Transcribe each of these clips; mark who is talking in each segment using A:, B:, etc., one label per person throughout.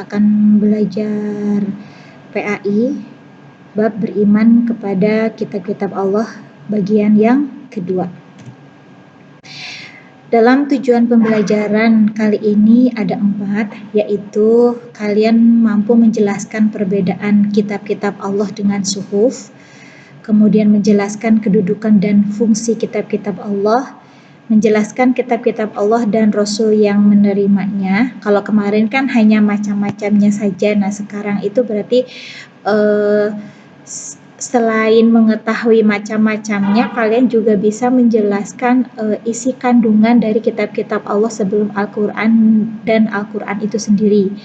A: kita akan belajar PAI bab beriman kepada kitab-kitab Allah bagian yang kedua. Dalam tujuan pembelajaran kali ini ada 4, yaitu kalian mampu menjelaskan perbedaan kitab-kitab Allah dengan suhuf, kemudian menjelaskan kedudukan dan fungsi kitab-kitab Allah, menjelaskan kitab-kitab Allah dan Rasul yang menerimanya. Kalau kemarin kan hanya macam-macamnya saja, nah sekarang itu berarti selain mengetahui macam-macamnya, kalian juga bisa menjelaskan isi kandungan dari kitab-kitab Allah sebelum Al-Quran dan Al-Quran itu sendiri.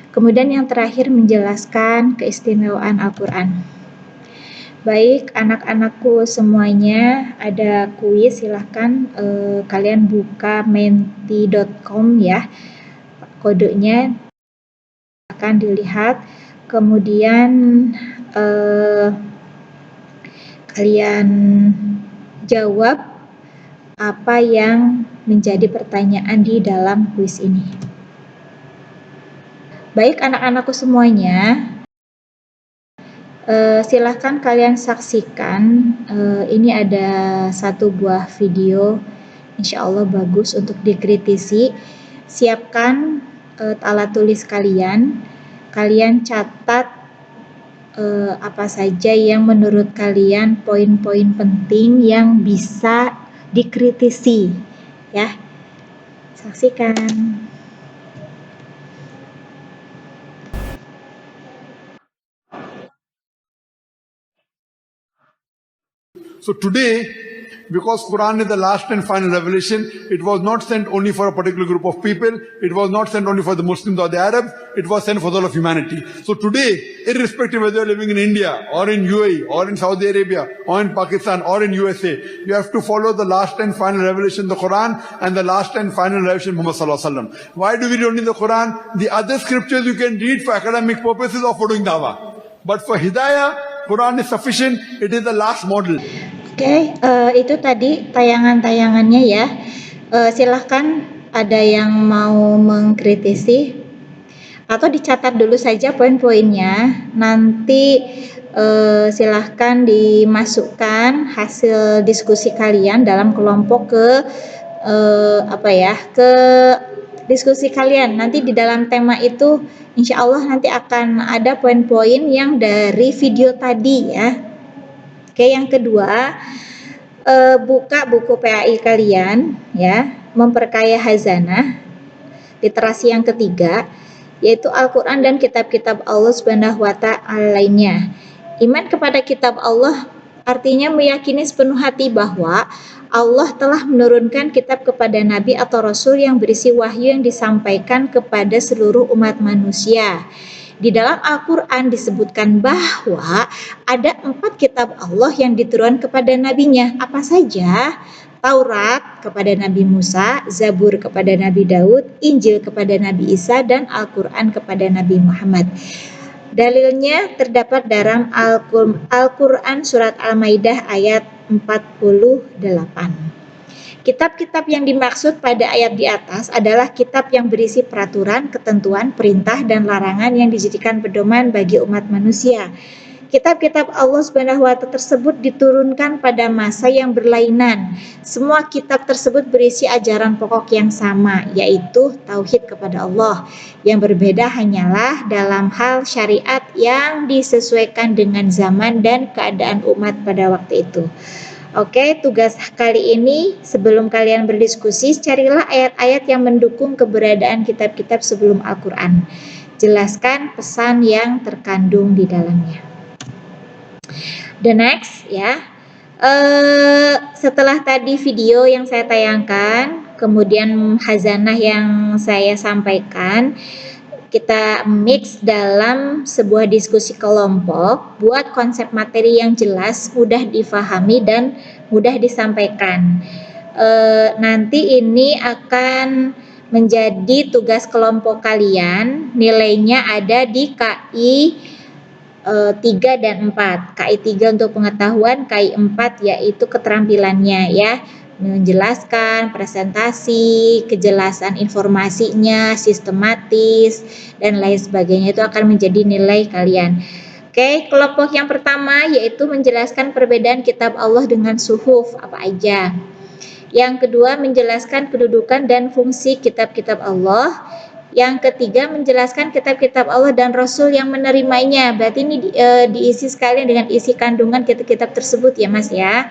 A: Kemudian yang terakhir menjelaskan keistimewaan Al-Quran. Baik, anak-anakku semuanya, ada kuis, silahkan kalian buka menti.com ya, kodenya akan dilihat, kemudian kalian jawab apa yang menjadi pertanyaan di dalam kuis ini. Baik, anak-anakku semuanya, silahkan kalian saksikan. Ini ada satu buah video, insya Allah bagus untuk dikritisi. Siapkan alat tulis kalian. Kalian catat apa saja yang menurut kalian poin-poin penting yang bisa dikritisi, ya. Saksikan.
B: So today, because Quran is the last and final revelation, it was not sent only for a particular group of people, it was not sent only for the Muslims or the Arabs, it was sent for all of humanity. So today, irrespective whether you're living in India, or in UAE, or in Saudi Arabia, or in Pakistan, or in USA, you have to follow the last and final revelation, the Quran, and the last and final revelation, Muhammad Sallallahu Alaihi Wasallam. Why do we read only the Quran? The other scriptures you can read for academic purposes or for doing dawah. But for hidayah, Quran is sufficient, it is the last model.
A: Oke, itu tadi tayangan-tayangannya ya. Silahkan ada yang mau mengkritisi atau dicatat dulu saja poin-poinnya. Nanti silahkan dimasukkan hasil diskusi kalian dalam kelompok ke ke diskusi kalian. Nanti di dalam tema itu insya Allah nanti akan ada poin-poin yang dari video tadi ya. Oke, yang kedua, buka buku PAI kalian ya, memperkaya hazanah. Literasi yang ketiga yaitu Al-Quran dan kitab-kitab Allah Subhanahu wa Ta'ala lainnya. Iman kepada kitab Allah artinya meyakini sepenuh hati bahwa Allah telah menurunkan kitab kepada nabi atau rasul yang berisi wahyu yang disampaikan kepada seluruh umat manusia. Di dalam Al-Quran disebutkan bahwa ada 4 kitab Allah yang diturunkan kepada nabinya. Apa saja? Taurat kepada Nabi Musa, Zabur kepada Nabi Daud, Injil kepada Nabi Isa, dan Al-Quran kepada Nabi Muhammad. Dalilnya terdapat dalam Al-Quran surat Al-Maidah ayat 48. Kitab-kitab yang dimaksud pada ayat di atas adalah kitab yang berisi peraturan, ketentuan, perintah, dan larangan yang dijadikan pedoman bagi umat manusia. Kitab-kitab Allah Subhanahu wa Ta'ala tersebut diturunkan pada masa yang berlainan. Semua kitab tersebut berisi ajaran pokok yang sama, yaitu tauhid kepada Allah. Yang berbeda hanyalah dalam hal syariat yang disesuaikan dengan zaman dan keadaan umat pada waktu itu. Oke, tugas kali ini sebelum kalian berdiskusi, carilah ayat-ayat yang mendukung keberadaan kitab-kitab sebelum Al-Quran. Jelaskan pesan yang terkandung di dalamnya. The next ya, setelah tadi video yang saya tayangkan, kemudian hazanah yang saya sampaikan, kita mix dalam sebuah diskusi kelompok, buat konsep materi yang jelas, mudah difahami dan mudah disampaikan. Nanti ini akan menjadi tugas kelompok kalian, nilainya ada di KI 3 dan 4. KI 3 untuk pengetahuan, KI 4 yaitu keterampilannya ya. menjelaskan, presentasi, kejelasan informasinya, sistematis, dan lain sebagainya. Itu akan menjadi nilai kalian. Oke, kelompok yang pertama yaitu menjelaskan perbedaan kitab Allah dengan suhuf apa aja. Yang kedua, menjelaskan kedudukan dan fungsi kitab-kitab Allah. Yang ketiga, menjelaskan kitab-kitab Allah dan Rasul yang menerimanya. Berarti ini diisi sekalian dengan isi kandungan kitab-kitab tersebut ya Mas ya.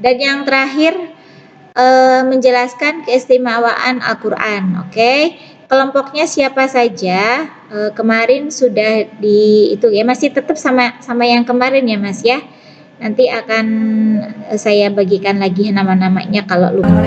A: Dan yang terakhir, menjelaskan keistimewaan Al-Quran. Oke, kelompoknya siapa saja? Kemarin sudah itu ya, masih tetap sama yang kemarin ya Mas ya. Nanti akan saya bagikan lagi nama-namanya kalau lupa.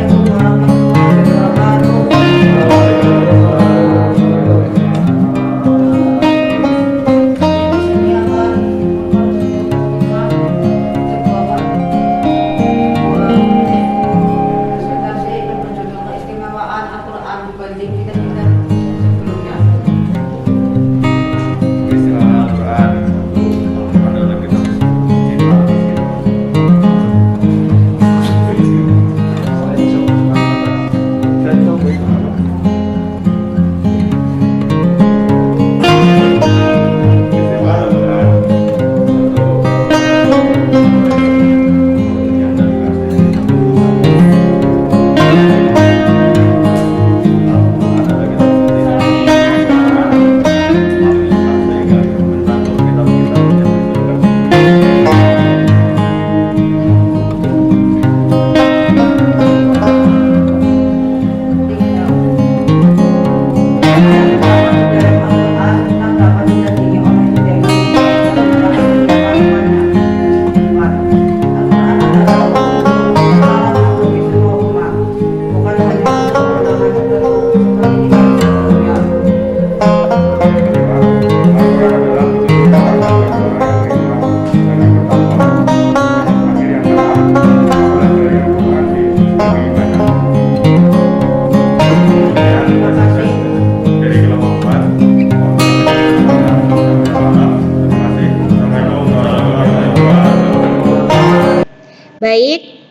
A: Baik,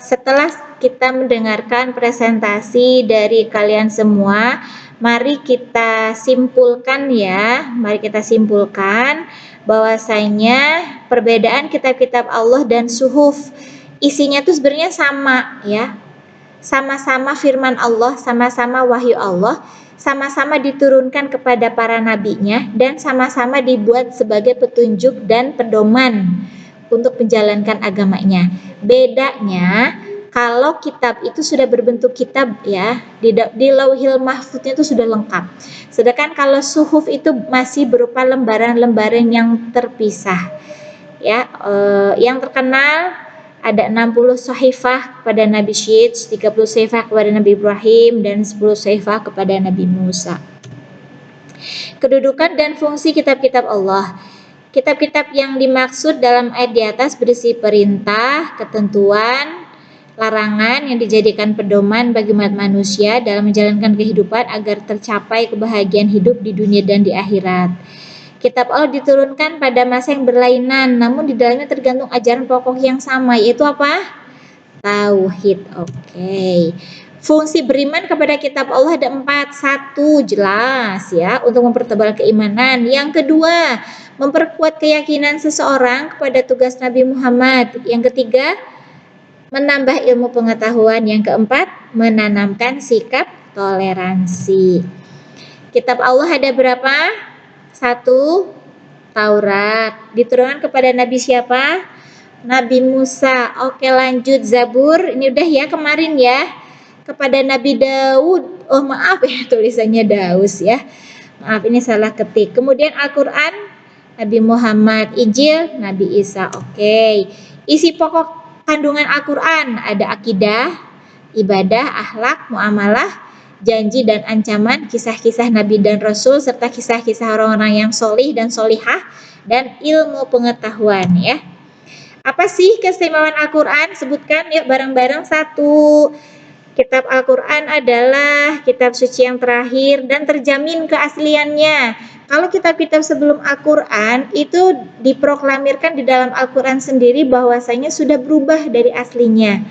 A: setelah kita mendengarkan presentasi dari kalian semua, mari kita simpulkan ya. Mari kita simpulkan bahwasanya perbedaan kitab-kitab Allah dan suhuf isinya tuh sebenarnya sama ya. Sama-sama firman Allah, sama-sama wahyu Allah, sama-sama diturunkan kepada para nabinya, dan sama-sama dibuat sebagai petunjuk dan pedoman untuk menjalankan agamanya. Bedanya kalau kitab itu sudah berbentuk kitab ya, di Lauhil Mahfudnya itu sudah lengkap. Sedangkan kalau suhuf itu masih berupa lembaran-lembaran yang terpisah. Ya, yang terkenal ada 60 sahifah kepada Nabi Syed, 30 sahifah kepada Nabi Ibrahim, dan 10 sahifah kepada Nabi Musa. Kedudukan dan fungsi kitab-kitab Allah. Kitab-kitab yang dimaksud dalam ayat di atas berisi perintah, ketentuan, larangan yang dijadikan pedoman bagi umat manusia dalam menjalankan kehidupan agar tercapai kebahagiaan hidup di dunia dan di akhirat. Kitab Allah diturunkan pada masa yang berlainan, namun di dalamnya tergantung ajaran pokok yang sama, yaitu apa? Tauhid. Oke. Fungsi beriman kepada kitab Allah ada 4. 1, jelas ya, untuk mempertebal keimanan. Yang kedua, memperkuat keyakinan seseorang kepada tugas Nabi Muhammad. Yang ketiga, menambah ilmu pengetahuan. Yang keempat, menanamkan sikap toleransi. Kitab Allah ada berapa? 1, Taurat. Diturunkan kepada Nabi siapa? Nabi Musa. Oke, lanjut Zabur. Ini udah ya kemarin ya. Kepada Nabi Daud. Oh maaf ya, tulisannya Daus ya. Maaf, ini salah ketik. Kemudian Al-Quran, Nabi Muhammad. Injil, Nabi Isa. Oke. Isi pokok kandungan Al-Quran ada akidah, ibadah, akhlak, muamalah, janji dan ancaman, kisah-kisah Nabi dan Rasul, serta kisah-kisah orang-orang yang solih dan solihah, dan ilmu pengetahuan ya. Apa sih keistimewaan Al-Quran? Sebutkan yuk bareng-bareng. 1, kitab Al-Quran adalah kitab suci yang terakhir dan terjamin keasliannya. kalau kitab-kitab sebelum Al-Quran itu diproklamirkan di dalam Al-Quran sendiri bahwasanya sudah berubah dari aslinya.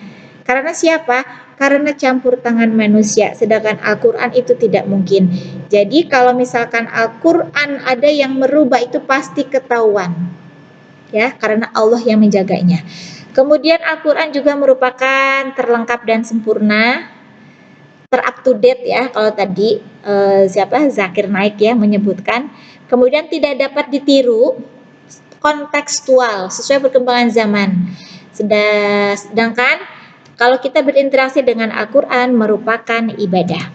A: Karena siapa? Karena campur tangan manusia, sedangkan Al-Quran itu tidak mungkin. Jadi kalau misalkan Al-Quran ada yang merubah itu pasti ketahuan, ya, karena Allah yang menjaganya. Kemudian Al-Quran juga merupakan terlengkap dan sempurna, ter-up to date ya, kalau tadi Zakir Naik ya menyebutkan. Kemudian tidak dapat ditiru, kontekstual, sesuai perkembangan zaman. Sedangkan kalau kita berinteraksi dengan Al-Quran merupakan ibadah.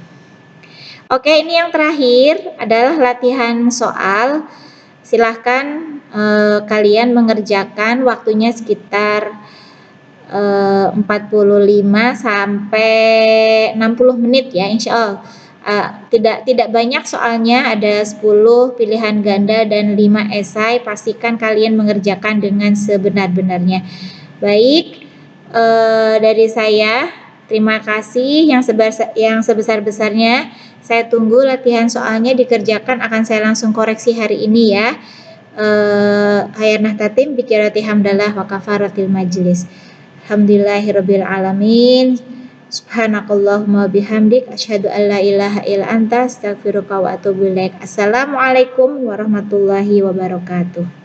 A: Oke, ini yang terakhir adalah latihan soal. Silahkan kalian mengerjakan, waktunya sekitar 45 sampai 60 menit ya, insya Allah. Tidak banyak soalnya, ada 10 pilihan ganda dan 5 esai. Pastikan kalian mengerjakan dengan sebenar-benarnya. Baik, dari saya terima kasih yang sebesar-besarnya. Saya tunggu latihan soalnya dikerjakan, akan saya langsung koreksi hari ini ya. Hayarnah tatim bikirati hamdalah wa kafaratil majlis. Alhamdulillahirabbil alamin. Subhanakallahumma bihamdik asyhadu an la ilaha illa anta astaghfiruka wa atubu ilaik. Assalamualaikum warahmatullahi wabarakatuh.